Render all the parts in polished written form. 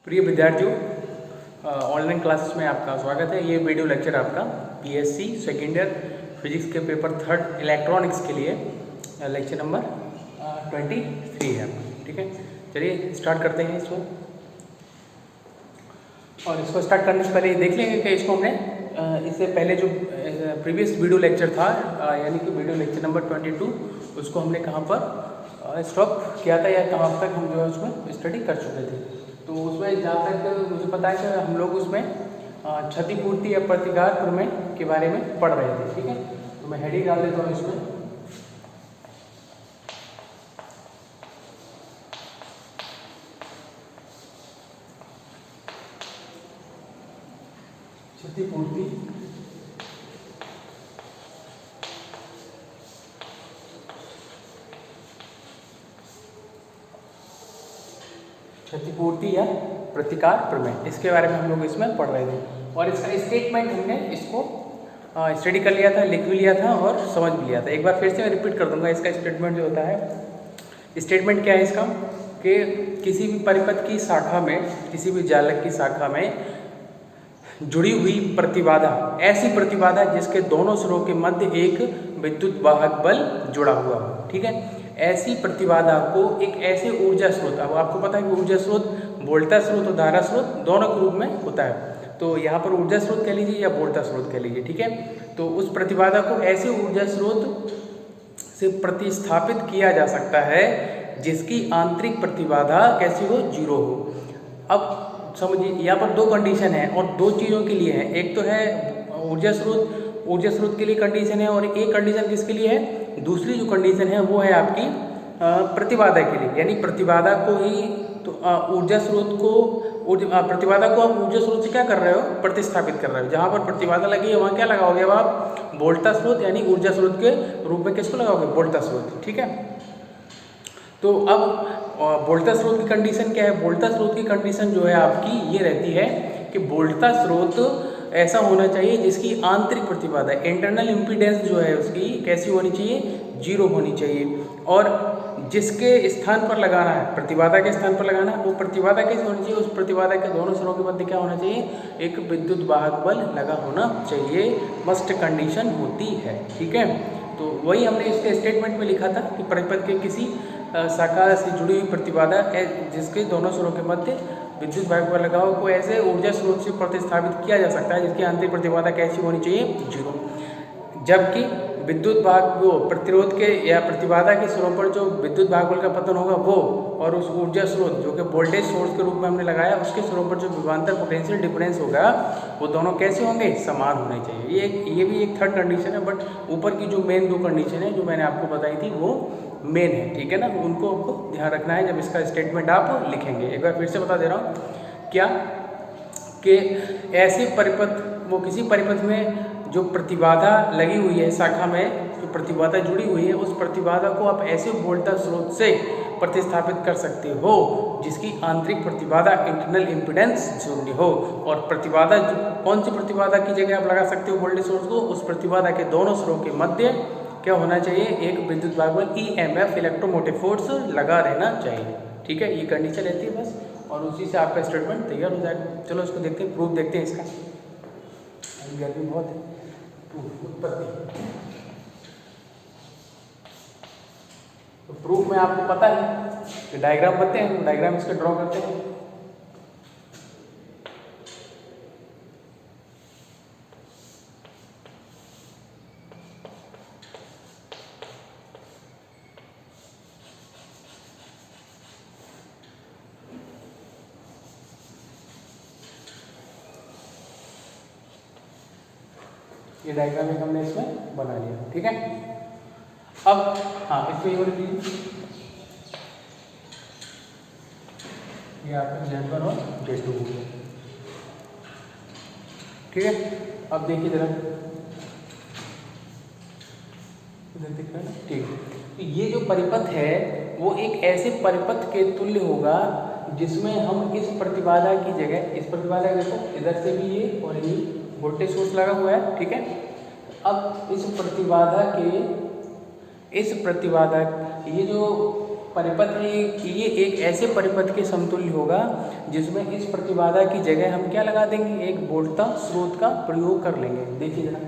प्रिय विद्यार्थियों, online classes में आपका स्वागत है। ये वीडियो लेक्चर आपका पीएससी सेकेंड ईयर फिजिक्स के पेपर थर्ड इलेक्ट्रॉनिक्स के लिए लेक्चर नंबर 23 है आपका। ठीक है, चलिए स्टार्ट करते हैं इसको। और इसको स्टार्ट करने से पहले देख लेंगे कि इसको हमने इससे पहले जो प्रीवियस वीडियो लेक्चर था, यानी कि वीडियो लेक्चर नंबर 22, उसको हमने कहाँ पर स्टॉप किया था या कहाँ तक हम जो है उसमें स्टडी कर चुके थे। तो उसमें जहाँ तक मुझे पता है कि हम लोग उसमें क्षतिपूर्ति या प्रतिकार प्रमेय के बारे में पढ़ रहे थे। ठीक है, तो मैं हेडिंग डाल देता हूँ इसमें। क्षतिपूर्ति या प्रतिकार प्रमेय, इसके बारे में हम लोग इसमें पढ़ रहे थे। और इसका स्टेटमेंट हमने इसको स्टडी कर लिया था, लिख भी लिया था और समझ भी लिया था। एक बार फिर से मैं रिपीट कर दूंगा। इसका स्टेटमेंट जो होता है, स्टेटमेंट क्या है इसका, कि किसी भी परिपथ की शाखा में, किसी भी जालक की शाखा में जुड़ी हुई प्रतिबाधा, ऐसी प्रतिबाधा जिसके दोनों सिरों के मध्य एक विद्युत वाहक बल जुड़ा हुआ हो। ठीक है, ऐसी प्रतिबाधा को एक ऐसे ऊर्जा स्रोत, अब आपको पता है कि ऊर्जा स्रोत वोल्टा स्रोत और धारा स्रोत दोनों के रूप में होता है। तो यहाँ पर ऊर्जा स्रोत कह लीजिए या वोल्टा स्रोत कह लीजिए। ठीक है, तो उस प्रतिबाधा को ऐसे ऊर्जा स्रोत से प्रतिस्थापित किया जा सकता है जिसकी आंतरिक प्रतिबाधा कैसी हो, जीरो हो। अब समझिए, यहाँ पर दो कंडीशन है और दो चीज़ों के लिए है। एक तो है ऊर्जा स्रोत के लिए कंडीशन है, और एक कंडीशन किसके लिए है, दूसरी जो कंडीशन है वो है आपकी प्रतिबाधा के लिए। यानी प्रतिबाधा को ही तो ऊर्जा स्रोत को प्रतिबाधा को आप ऊर्जा स्रोत से क्या कर रहे हो, प्रतिस्थापित कर रहे हो। जहाँ पर प्रतिबाधा लगी है वहाँ क्या लगाओगे अब आप, वोल्टा स्रोत, यानी ऊर्जा स्रोत के रूप में किसको लगाओगे, वोल्टा स्रोत। ठीक है, तो अब वोल्टा स्रोत की कंडीशन क्या है, वोल्टा स्रोत की कंडीशन जो है आपकी ये रहती है कि वोल्टा स्रोत ऐसा होना चाहिए जिसकी आंतरिक प्रतिबाधा, इंटरनल इम्पीडेंस जो है उसकी कैसी होनी चाहिए, जीरो होनी चाहिए। और जिसके स्थान पर लगाना है, प्रतिबाधा के स्थान पर लगाना है, वो प्रतिबाधा कैसी होनी चाहिए, उस प्रतिबाधा के दोनों सिरों के मध्य क्या होना चाहिए, एक विद्युत वाहक बल लगा होना चाहिए। मस्ट कंडीशन होती है। ठीक है, तो वही हमने इसके स्टेटमेंट में लिखा था कि परिपथ के किसी शाखा से जुड़ी हुई प्रतिबाधा जिसके दोनों सिरों के मध्य विद्युत वाहक बल लगा हो को ऐसे ऊर्जा स्रोत से प्रतिस्थापित किया जा सकता है जिसकी आंतरिक प्रतिबाधा कैसी होनी चाहिए, जीरो। जबकि विद्युत भाग वो प्रतिरोध के या प्रतिबाधा के सिरों पर जो विद्युत भाग बल का पतन होगा वो, और उस ऊर्जा स्रोत जो कि वोल्टेज सोर्स के रूप में हमने लगाया उसके सिरों पर जो विभवांतर पोटेंशियल डिफरेंस होगा वो दोनों कैसे होंगे, समान होने चाहिए। ये भी एक थर्ड कंडीशन है, बट ऊपर की जो मेन दो कंडीशन है जो मैंने आपको बताई थी वो मेन है। ठीक है ना, उनको आपको ध्यान रखना है जब इसका स्टेटमेंट आप लिखेंगे। एक बार फिर से बता दे रहा हूँ क्या, कि ऐसे परिपथ, वो किसी परिपथ में जो प्रतिबाधा लगी हुई है, शाखा में जो प्रतिबाधा जुड़ी हुई है, उस प्रतिबाधा को आप ऐसे वोल्टा स्रोत से प्रतिस्थापित कर सकते हो जिसकी आंतरिक प्रतिबाधा, इंटरनल इम्पीडेंस शून्य हो। और प्रतिबाधा कौन सी प्रतिबाधा की जगह आप लगा सकते हो वोल्टेज सोर्स को, उस प्रतिबाधा के दोनों सिरों के मध्य क्या होना चाहिए, एक विद्युत वाहक बल EMF, इलेक्ट्रोमोटिव फोर्स लगा रहना चाहिए। ठीक है, ये कंडीशन रहती है बस, और उसी से आपका स्टेटमेंट तैयार हो जाएगा। चलो इसको देखते हैं, प्रूफ देखते हैं इसका। गर्मी बहुत है। उत्पत्ति, तो प्रूफ में आपको पता है कि डायग्राम बनते हैं, डायग्राम इसका ड्रॉ करते हैं। ये डायग्राम एक हमने इसमें बना लिया। ठीक है, अब हाँ इसमें ये वाली ये आपका Z1 और Z2 हो गया। ठीक है, अब देखिए जरा, इधर दिख रहा है ना, ठीक है। तो ये जो परिपथ है वो एक ऐसे परिपथ के तुल्य होगा जिसमें हम इस प्रतिबाधा की जगह, इस प्रतिबाधा देखो इधर से भी ये और ये वोल्टेज सोर्स लगा हुआ है। ठीक है, अब इस प्रतिबाधा, ये जो परिपथ है ये एक ऐसे परिपथ के समतुल्य होगा जिसमें इस प्रतिबाधा की जगह हम क्या लगा देंगे, एक वोल्टता स्रोत का प्रयोग कर लेंगे। देखिए जरा,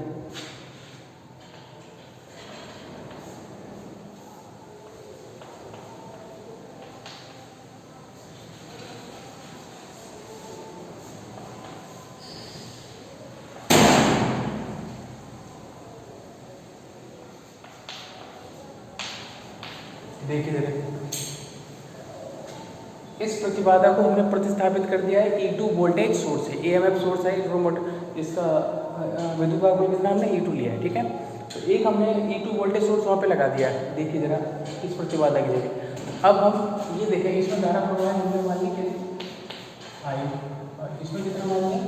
देखिए जरा, इस प्रतिबाधा को हमने प्रतिस्थापित कर दिया है E2 वोल्टेज सोर्स है, EMF सोर्स है, इसका विद्युत वाहक कितना हमने E2 लिया है, ठीक है। तो एक हमने E2 वोल्टेज सोर्स वहाँ पे लगा दिया है। देखिए जरा इस प्रतिबाधा की जगह अब हम ये देखें, इसमें धारा प्रवाह हमने मान ली कितनी I, और इसमें कितना मान लिया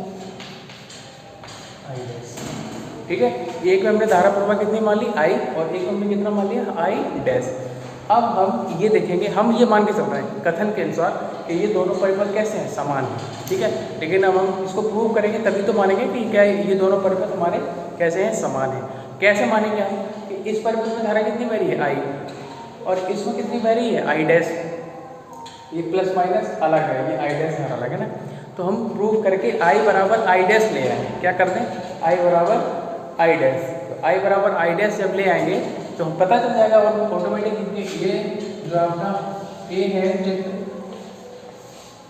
I डैश, ठीक है। एक में हमने धारा प्रवाह कितनी मान ली I, और एक में हमने कितना मान लिया I डैश। अब हम ये देखेंगे, हम ये मान के चल रहे हैं कथन के अनुसार कि ये दोनों परिपथ कैसे हैं, समान हैं, ठीक है। लेकिन अब हम इसको प्रूव करेंगे तभी तो मानेंगे कि क्या ये दोनों परिपथ हमारे कैसे हैं, समान हैं। कैसे मानेंगे हम कि इस परिपथ में धारा कितनी बह रही है I, और इसमें कितनी बह रही है I डैश, ये प्लस माइनस अलग है, ये I डैश धारा अलग है ना। तो हम प्रूव करके I बराबर I डैश ले आएंगे। क्या कर दें, I बराबर I डैश, तो I बराबर I डैश जब ले आएंगे तो हम पता चल जाएगा और ऑटोमेटिक ये जो आपका A है चित्र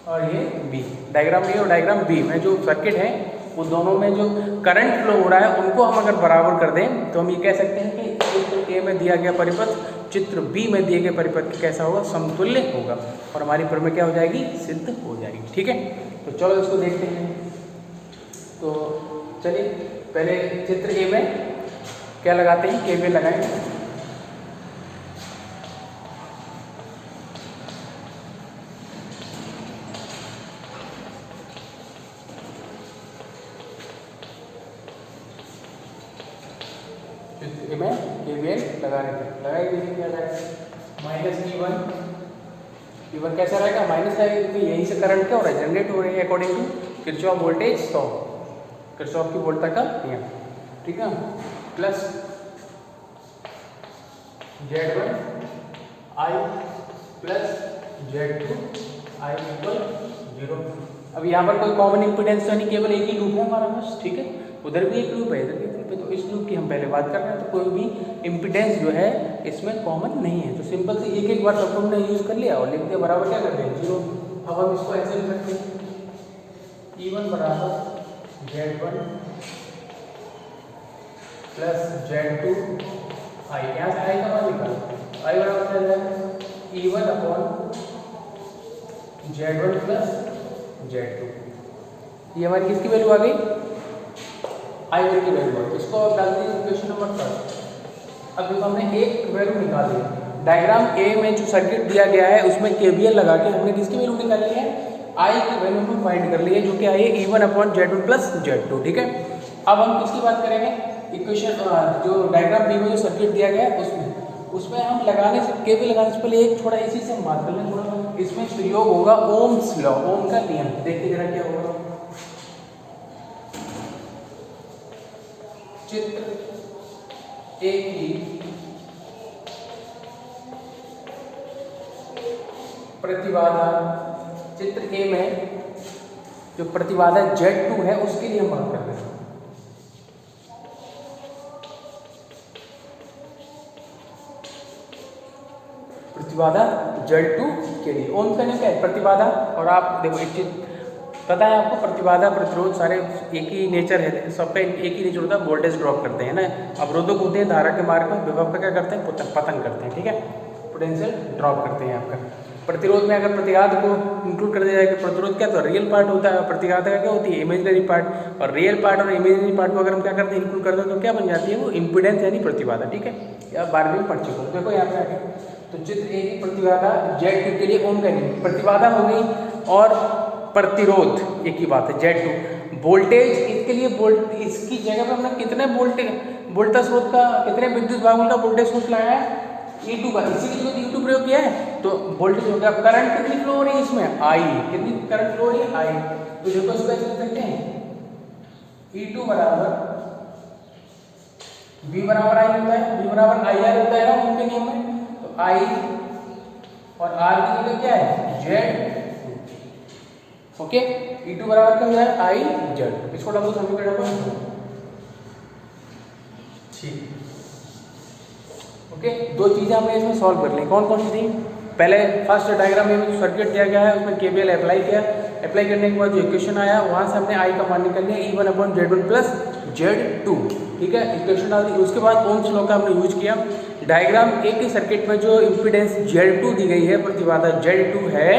और ये B, डायग्राम A और डायग्राम B में जो सर्किट है वो दोनों में जो करंट फ्लो हो रहा है उनको हम अगर बराबर कर दें तो हम ये कह सकते हैं कि चित्र A में दिया गया परिपथ चित्र B में दिए गए परिपथ के कैसा होगा, समतुल्य होगा, और हमारी प्रमेय क्या हो जाएगी, सिद्ध हो जाएगी, ठीक है। तो चलो इसको देखते हैं। तो चलिए पहले चित्र A में क्या लगाते हैं, KVL लगाएंगे। में KVL लगाने थे, लगाई देखिए क्या जाएगा, -E1 कैसा रहेगा, माइनस रहेगा क्योंकि यहीं से करंट क्या हो रहा है, जनरेट हो रही है according to Kirchhoff voltage 100, Kirchhoff की वोल्टता का नियम, ठीक है। Plus Z1 I plus Z2 I equal 0। अब यहाँ पर कोई कॉमन इंपिडेंस तो नहीं, केवल एक ही लूप है हमारा बस, ठीक है। उधर भी एक लूप है, इधर भी एक लूप है, तो इस लूप की हम पहले बात कर रहे हैं। तो कोई भी इंपिडेंस जो है इसमें कॉमन नहीं है, तो सिंपल से एक एक बार सब हमने यूज़ कर लिया और लिख दिया बराबर क्या करते हैं 0। अब हम इसको ऐसे लिख सकते हैं E1 बराबर Z1 प्लस Z2 I, यहाँ से I का मान निकालो, I बराबर क्या जाएगा E1 upon Z1 plus Z2, ये हमारी किसकी वैल्यू आ गई, I वैल्यू की वैल्यू है। इसको आप डाल दीजिए इक्वेशन नंबर 1। अब देखो हमने एक वैल्यू निकाल ली, डायग्राम A में जो सर्किट दिया गया है उसमें KVL लगा के हमने किसकी वैल्यू निकाली है, I की वैल्यू हम फाइंड कर ली है, जो कि आई है E1 upon Z1 plus Z2, ठीक है। अब हम किसकी बात करेंगे, इक्वेशन जो डायग्राम B में जो सर्किट दिया गया है उसमें हम लगाने से KVL लगाने से पहले एक थोड़ा इसी से हम बात कर लें, थोड़ा इसमें प्रयोग होगा ओम्स लॉ, ओम का नियम। देखिए जरा क्या होगा, चित्र A की प्रतिबाधा, चित्र A में जो प्रतिबाधा Z2 है उसके लिए हम बात कर रहे हैं। प्रतिबाधा Z2 के लिए ओम का नियम क्या है, प्रतिबाधा। और आप देखो एक चीज पता है आपको, प्रतिबाधा प्रतिरोध सारे एक ही नेचर है, सबका एक ही नेचर होता है, वोल्टेज ड्रॉप करते हैं ना, अवरोधक होते हैं धारा के मार्ग में, विभव का क्या करते हैं, पतन करते हैं, ठीक है, पोटेंशियल ड्रॉप करते हैं आपका। प्रतिरोध में अगर प्रतिघात को इंक्लूड कर दिया जाए, प्रतिरोध क्या तो रियल पार्ट होता है, प्रतिघात का क्या होती है इमेजिनरी पार्ट, और रियल पार्ट और इमेजिनरी पार्ट को अगर हम क्या करते हैं इंक्लूड करते हैं तो क्या बन जाती है वो इम्पीडेंस यानी प्रतिबाधा, ठीक है। या 12वीं में पढ़ चुके हो, देखो यहाँ पे आगे तो चित्र A की प्रतिबाधा Z2 के लिए ओम का नियम, प्रतिबाधा हो गई, और प्रतिरोध एक ही बात है Z2, वोल्टेज इसके लिए इसकी जगह पे हमने कितने वोल्टेज स्रोत का, कितने विद्युत वाहकों का वोल्टेज स्रोत लगाया है E2 का, इसी के लिए E2 प्रयोग किया है, तो वोल्टेज हो गया। करंट कितनी फ्लो हो रही है इसमें I, कितनी करंट फ्लो हो रही है I, तो देखो इसको ऐसे लिख सकते हैं E2 बराबर V बराबर I होता है, V बराबर IR होता है ना उनके नियम में, तो I और R की जगह क्या है Z2। ओके, E2 बराबर क्या हो जाए I Z। इसको डालो समीकरण नंबर। ठीक, ओके, दो चीज़ें हमने इसमें सॉल्व कर ली। कौन कौन सी थी? पहले फर्स्ट डायग्राम में जो सर्किट दिया गया है उसमें केवीएल अप्लाई किया। अप्लाई करने के बाद जो इक्वेशन आया वहाँ से हमने आई का मान निकाल लिया E1/Z1 प्लस Z2। ठीक है, इक्वेशन डाल दी। उसके बाद ओम्स लॉ का हमने यूज किया। डायग्राम एक ही सर्किट में जो इम्पीडेंस Z2 दी गई है, प्रतिबाधा Z2 है,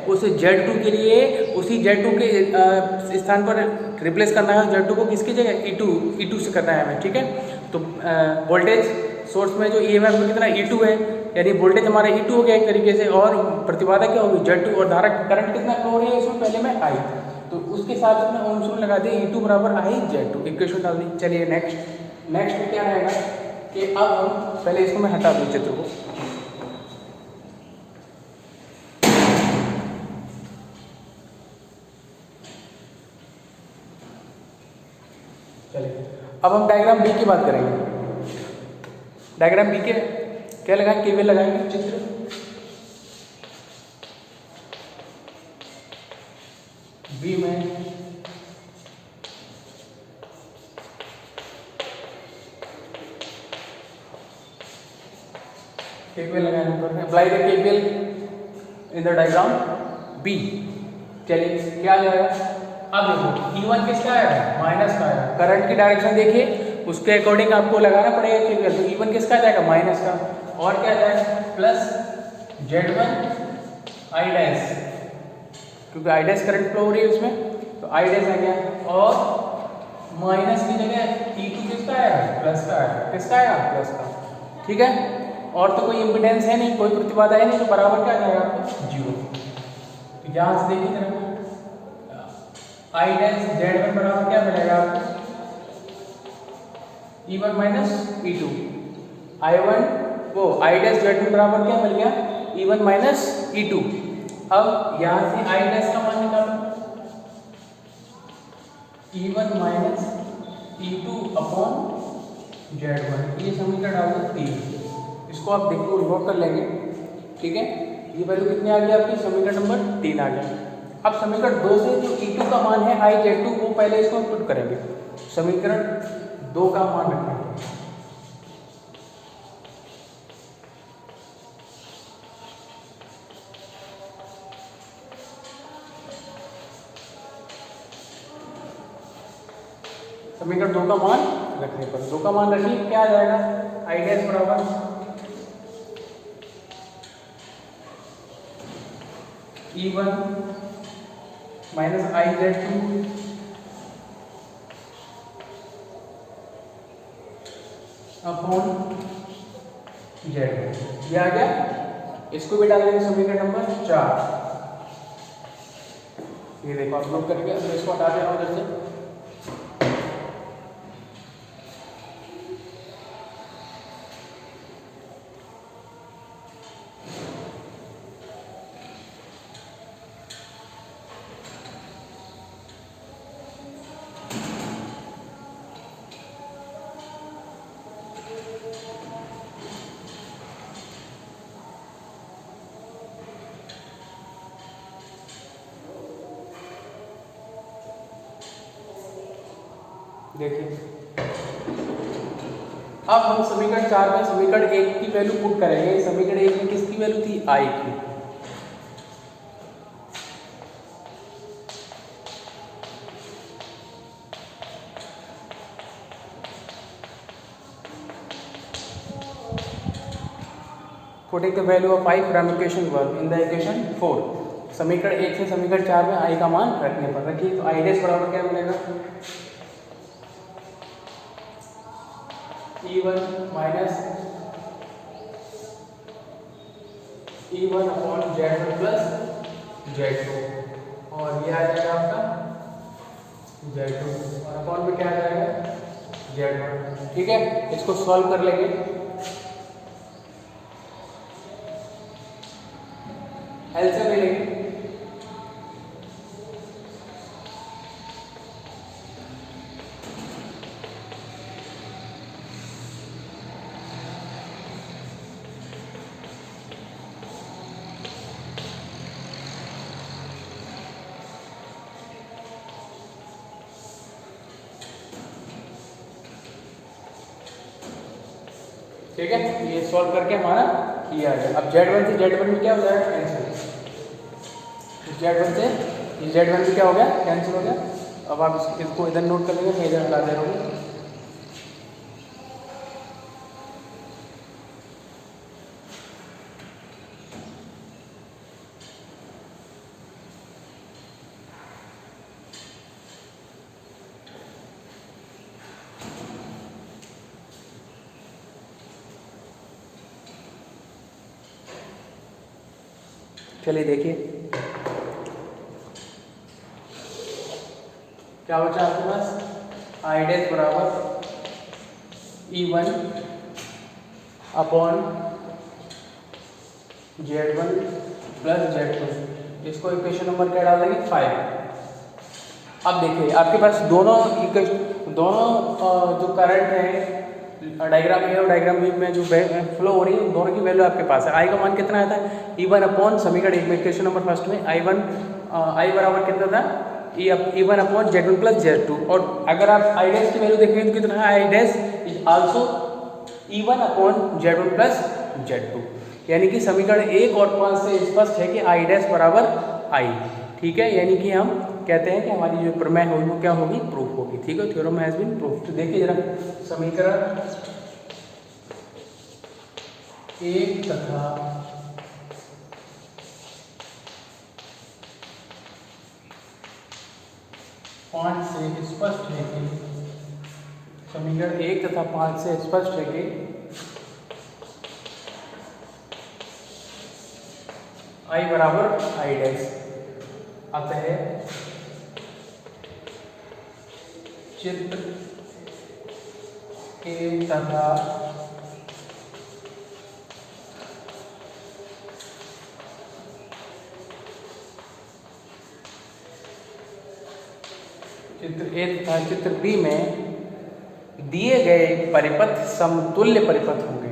उस Z2 के लिए उसी Z2 के स्थान पर रिप्लेस करना है। Z2 को किसकी जगह E2 से करना है हमें। ठीक है, तो वोल्टेज सोर्स में जो EMF में कितना E2 है, यानी वोल्टेज हमारा E2 हो गया एक तरीके से, और प्रतिबाधा क्या होगी Z2, और धारा करंट कितना फ्लो हो रही है इसमें पहले में I, तो उसके साथ अपने ओम्स रूल लगा दिए E2 बराबर I Z2, इक्वेशन डाल दी। चलिए नेक्स्ट क्या रहेगा कि अब हम पहले इसको मैं हटा दूँ चित्र को। चलिए अब हम डायग्राम बी की बात करेंगे। डायग्राम बी के क्या लगाएंगे, केवीएल लगाएंगे। चित्र बी में केवीएल लगाने पर apply the KVL in the diagram B. चलिए क्या आ जाएगा, अब देखो E1 किसका आएगा, माइनस का आएगा। करंट की डायरेक्शन देखिए, उसके अकॉर्डिंग आपको लगाना पड़ेगा केवीएल। तो E1 किसका आ जाएगा, माइनस का, और क्या आ जाएगा प्लस Z1 I डैश, क्योंकि I डैश करंट फ्लो हो रही है उसमें, तो I डैश आ गया, और माइनस की जगह E2 किसका आएगा, प्लस का आएगा। किसका आएगा, प्लस का। ठीक है, और तो कोई इम्पिडेंस है नहीं, कोई प्रतिबाधा है नहीं, तो बराबर क्या आ जाएगा आपको, 0। तो यहाँ से देखिए जरा, I डैश Z1 बराबर क्या मिलेगा आपको, E1 minus E2। I dash Z1 बराबर क्या मिल गया, E1 माइनस E2। अब यहाँ से I डैश का मान निकालो, E1 minus E2 upon Z1। ये समीकरण डाल दो 3। इसको आप देखो नोट कर लेंगे। ठीक है, ये वैल्यू कितनी आ गई आपकी, समीकरण नंबर 3 आ गया। अब समीकरण 2 से जो E2 का मान है I Z2, वो पहले इसको पुट करेंगे। समीकरण 2 का मान रखेंगे, समीकरण 2 का मान रखने पर 2 का मान रखिए, क्या आ जाएगा, I डैश बराबर E1 minus I Z2 upon Z2। ये आ गया। इसको भी डालेंगे समीकरण नंबर 4। ये देखो आप लोग करेंगे, तो इसको हटा दे रहा हूँ जैसे। देखिए अब हम समीकरण 4 में समीकरण 1 की वैल्यू पुट करेंगे। समीकरण 1 में किसकी वैल्यू थी, I की। Putting the value of I from equation 1 in the equation 4। समीकरण 1 से समीकरण 4 में I का मान रखने पर रखिए, तो I डैश बराबर क्या मिलेगा, E1 minus E1 upon Z1 plus Z2, और ये आ जाएगा आपका Z2, और अपॉन में क्या आ जाएगा, Z1। ठीक है, इसको सॉल्व कर लेंगे। एलसीएम ले लेंगे। ठीक है, ये सॉल्व करके हमारा ये आ गया। अब Z1 से Z1 में क्या हो जाएगा, कैंसिल। Z1 से Z1 में क्या हो गया, कैंसिल हो गया। अब आप इसको इधर नोट कर लेंगे, मैं इधर हटा दे रहा हूँ। चलिए देखिए क्या बचा आपके पास, आई डैश बराबर E1 upon Z1 plus Z2। इसको इक्वेशन नंबर क्या डाल देंगे, 5। अब देखिए आपके पास दोनों जो करंट है डायग्राम ए और डायग्राम बी में जो फ्लो हो रही है, दोनों की वैल्यू आपके पास है। आई का मान कितना आया था, E1 अपॉन समीकरण एक में इक्वेशन नंबर फर्स्ट में आई बराबर कितना था, E1 upon Z1 plus Z2। और अगर आप आई डैश की वैल्यू देखेंगे तो कितना है, I dash is also E1 upon Z1 plus Z2। यानी कि समीकरण 1 और 5 से स्पष्ट है कि आई डैश बराबर आई। ठीक है, यानी कि हम कहते हैं कि हमारी जो प्रमेय होगी वो क्या होगी, प्रूफ होगी। ठीक है, थ्योरम हैज बीन प्रूफ। तो देखिए जरा समीकरण 1 तथा 5 से स्पष्ट है कि समीकरण 1 तथा 5 से स्पष्ट है कि आई बराबर आई डैश। अतः चित्र 1 तथा चित्र ए तथा चित्र बी में दिए गए परिपथ समतुल्य परिपथ होंगे।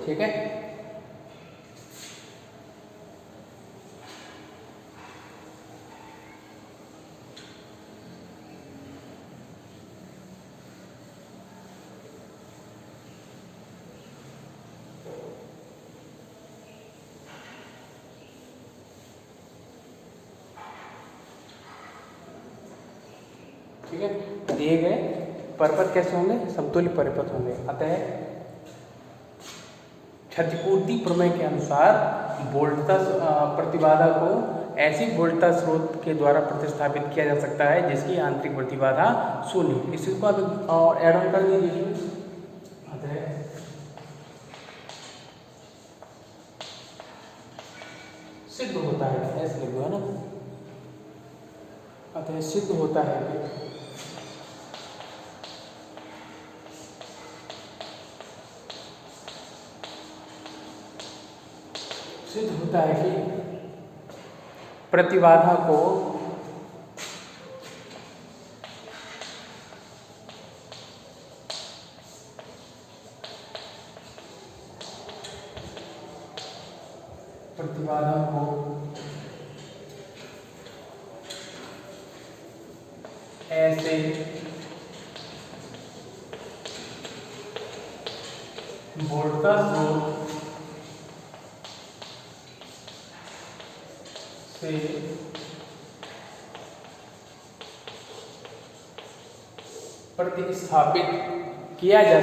ठीक है, ठीक है, दिए गए परिपथ कैसे होंगे, समतुल्य परिपथ होंगे। अतः क्षतिपूर्ति प्रमेय के अनुसार वोल्टता प्रतिबाधा को ऐसी वोल्टता स्रोत के द्वारा प्रतिस्थापित किया जा सकता है जिसकी आंतरिक प्रतिबाधा शून्य। इसको आप ऐड ऑन कर दीजिए। अतः सिद्ध होता है, ऐसे लिख दो है ना। अतः सिद्ध होता है कि सिद्ध होता है कि प्रतिबाधा को ऐसे वोल्टता स्रोत से प्रतिस्थापित किया जा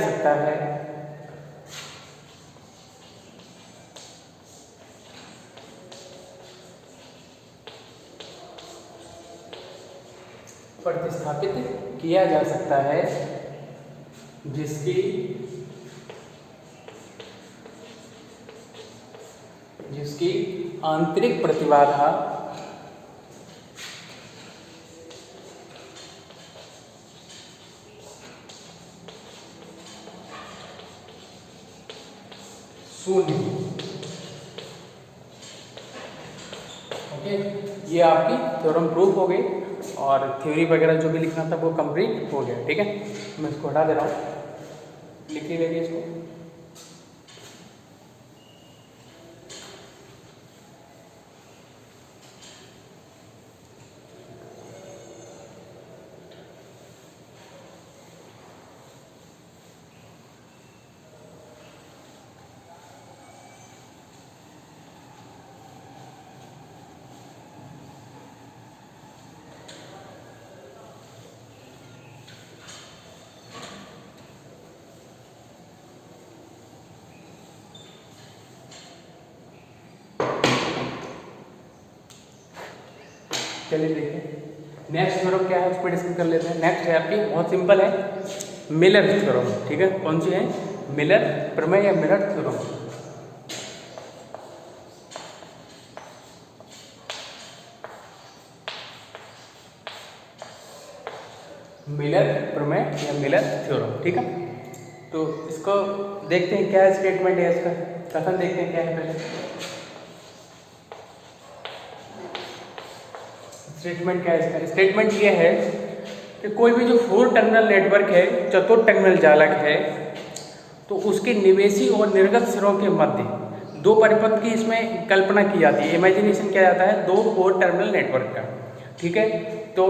सकता है जिसकी आंतरिक प्रतिबाधा शून्य। ओके, ये आपकी थ्योरम प्रूफ हो गई और थ्योरी वगैरह जो भी लिखना था वो कंप्लीट हो गया। ठीक है, मैं इसको हटा दे रहा हूँ। लिख लीजिए इसको। चलिए देखिए नेक्स्ट थ्योरम क्या है उस पर डिस्कस कर लेते हैं। नेक्स्ट है आपकी बहुत सिंपल है, मिलर थ्योरम। ठीक है, कौन सी है? मिलर प्रमेय या मिलर थ्योरम। मिलर प्रमेय या मिलर थ्योरम। ठीक है, तो इसको देखते हैं क्या स्टेटमेंट है इसका, कथन देखते हैं क्या है पहले। स्टेटमेंट क्या है इसका? स्टेटमेंट ये है कि कोई भी जो 4 टर्मिनल नेटवर्क है, चतुर्थ टर्मिनल जालक है, तो उसके निवेशी और निर्गत सिरों के मध्य 2 परिपथ की इसमें कल्पना की जाती है, इमेजिनेशन किया जाता है 2 4 टर्मिनल नेटवर्क का। ठीक है, तो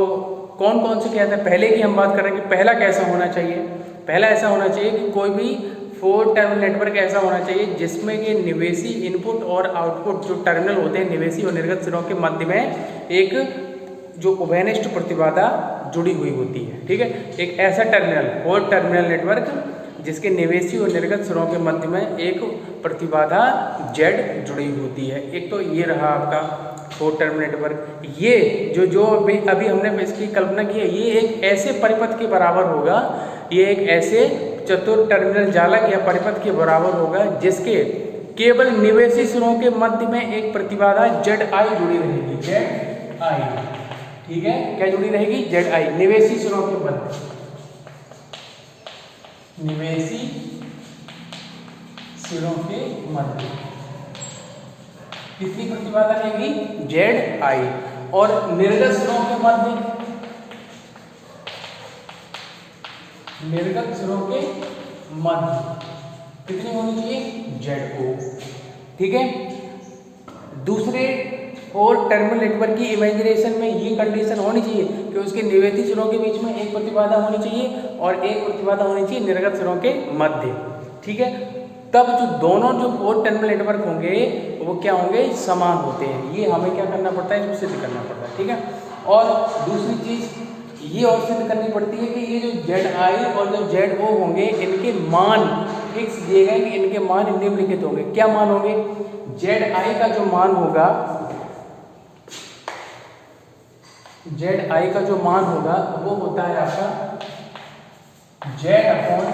कौन कौन से किया जाता है? पहले की हम बात कर रहे हैं कि पहला कैसा होना चाहिए। पहला ऐसा होना चाहिए कि कोई भी 4 टर्मिनल नेटवर्क ऐसा होना चाहिए जिसमें कि निवेशी इनपुट और आउटपुट जो टर्मिनल होते हैं निवेशी और निर्गत सिरों के मध्य में एक जो उभयनिष्ठ प्रतिबाधा जुड़ी हुई होती है। ठीक है, एक ऐसा टर्मिनल 4 टर्मिनल नेटवर्क जिसके निवेशी और निर्गत सिरों के मध्य में एक प्रतिबाधा Z जुड़ी होती है। एक तो ये रहा आपका 4 टर्मिनल नेटवर्क। ये जो अभी हमने इसकी कल्पना की है, ये एक ऐसे परिपथ के बराबर होगा, ये एक ऐसे चतुर्थ टर्मिनल जालक या परिपथ के बराबर होगा जिसके केवल निवेशी सिरों के मध्य में एक प्रतिबाधा ZI जुड़ी रहेगी। ZI, ठीक है, क्या जुड़ी रहेगी? ZI, निवेशी सिरों के मध्य, निवेशी सिरों के मध्य कितनी प्रतिबाधा रहेगी? ZI। और निर्गत सिरों के मध्य, निर्गत सिरों के मध्य कितनी होनी चाहिए? ZO। ठीक है, दूसरे 4 टर्मिनल नेटवर्क की इमेजिनेशन में ये कंडीशन होनी चाहिए कि उसके निवेशी सिरों के बीच में एक प्रतिबाधा होनी चाहिए और एक प्रतिबाधा होनी चाहिए निर्गत सिरों के मध्य। ठीक है, तब जो दोनों जो 4 टर्मिनल नेटवर्क होंगे वो क्या होंगे? समान होते हैं। ये हमें क्या करना पड़ता है? इसको सिद्ध करना पड़ता है। ठीक है, और दूसरी चीज ये और सिद्ध करनी पड़ती है कि ये जो ZI और जो ZO होंगे इनके मान फिक्स दिए गए कि इनके मान निम्नलिखित होंगे। क्या मान होंगे? ZI का जो मान होगा, ZI का जो मान होगा वो होता है आपका Z/1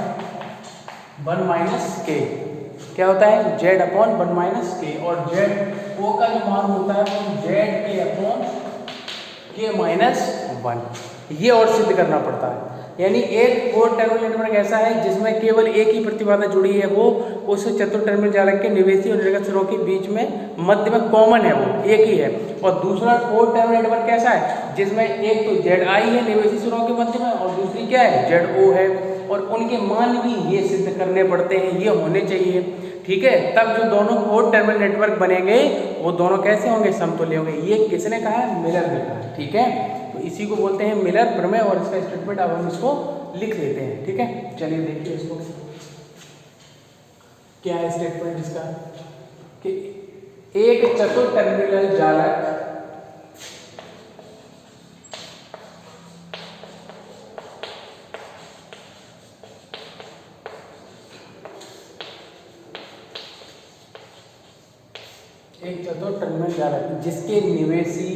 - K। क्या होता है? Z/1 - K। और ZO का जो मान होता है वो ZK/K-1। ये और सिद्ध करना पड़ता है। यानी एक 4 टर्मिनल नेटवर्क ऐसा है जिसमें केवल एक ही प्रतिबाधा जुड़ी है, वो उस चतुर्थ टर्मिनल जालक के निवेशी और निर्गत सिरों के बीच में मध्य में कॉमन है, वो एक ही है। और दूसरा 4 टर्मिनल नेटवर्क कैसा है जिसमें एक तो ZI है निवेशी सिरों के मध्य में और दूसरी क्या है? ZO है। और उनके मान भी ये सिद्ध करने पड़ते हैं, ये होने चाहिए। ठीक है, तब जो दोनों 4 टर्मिनल नेटवर्क बनेंगे वो दोनों कैसे होंगे? समतुल्य होंगे। ये किसने कहा है? मिलर ने कहा है। ठीक है, तो इसी को बोलते हैं मिलर प्रमेय और इसका स्टेटमेंट अब हम इसको लिख लेते हैं। ठीक है, चलिए देखिए इसको क्या है स्टेटमेंट इसका कि एक चतुर्थ टर्मिनल जालक जिसके निवेशी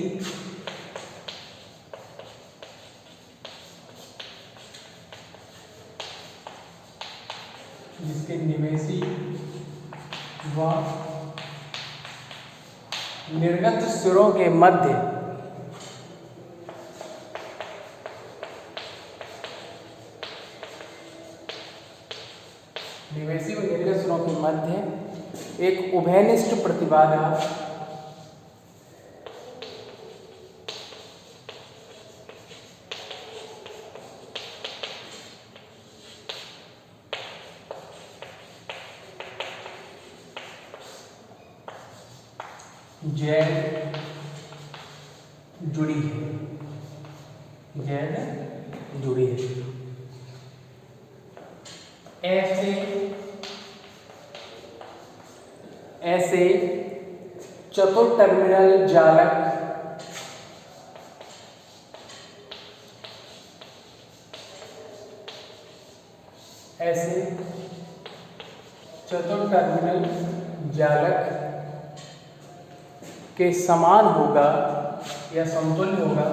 व निर्गत सिरों के मध्य निवेशी व निर्गत सिरों के मध्य एक उभयनिष्ठ प्रतिबाधा जेड जुड़ी है, जेड जुड़ी है। ऐसे चतुर टर्मिनल जालक के समान होगा या समतुल्य होगा,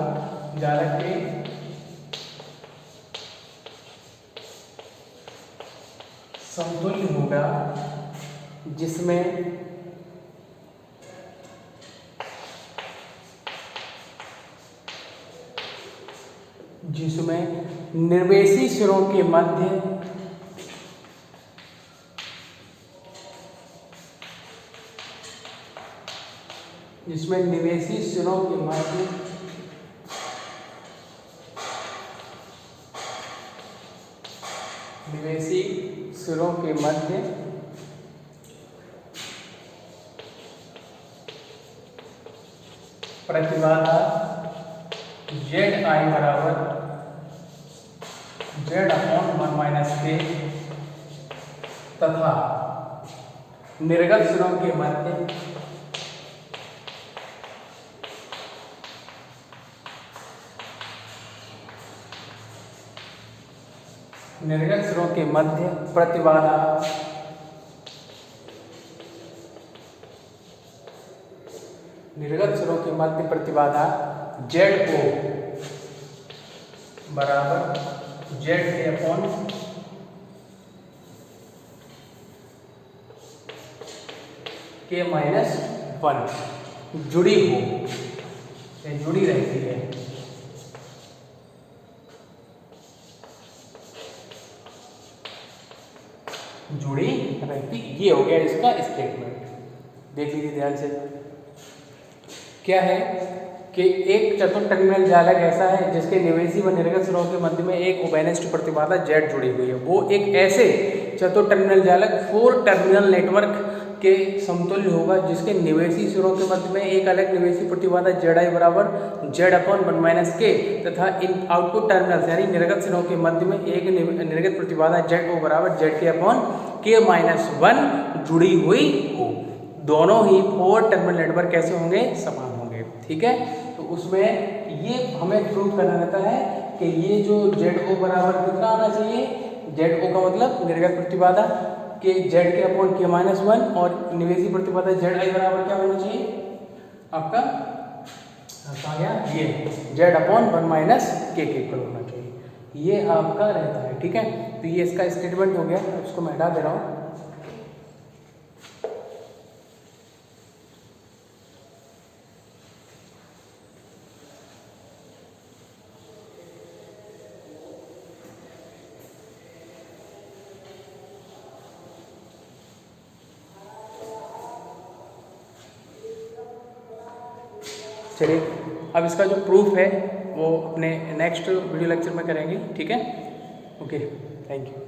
जालक के समतुल्य होगा जिसमें निर्वेशी सिरों के मध्य निवेशी सिरों के मध्य प्रतिबाधा जेड आई बराबर Z/1 - K तथा निर्गत सिरों के मध्य प्रतिबाधा ZO बराबर ZK/1 जुड़ी हो, जुड़ी रहती है। जुड़ी रहती, ये हो गया इसका स्टेटमेंट। देख लीजिए ध्यान से, क्या है कि एक चतुर टर्मिनल जालक ऐसा है जिसके निवेशी व निर्गत सिरों के मध्य में एक उभयनिष्ठ प्रतिबाधा Z जुड़ी हुई है। वो एक ऐसे चतुर टर्मिनल जालक 4 टर्मिनल नेटवर्क के समतुल्य होगा जिसके निवेशी सिरों के मध्य में एक अलग निवेशी प्रतिबाधा Zi बराबर Z/1 - K तथा इन आउटपुट टर्मिनल्स यानी निर्गत सिरों के मध्य में एक निर्गत प्रतिबाधा ZO बराबर ZK/K-1 जुड़ी हुई हो। दोनों ही 4 टर्मिनल नेटवर्क कैसे होंगे, समान होंगे। ठीक है, तो उसमें ये हमें प्रूव करना रहता है कि ये जो ZO बराबर कितना आना चाहिए, ZO का मतलब निर्गत प्रतिबाधा के ZK/K-1 और निवेशी प्रतिबाधा Zi बराबर क्या होना चाहिए आपका, कहा गया ये Z/1 - K के इक्वल होना चाहिए। ये आपका रहता है। ठीक है, तो ये इसका स्टेटमेंट हो गया। उसको मैं हटा दे रहा हूँ। चलिए, अब इसका जो प्रूफ है वो अपने नेक्स्ट वीडियो लेक्चर में करेंगे। ठीक है, ओके, थैंक यू।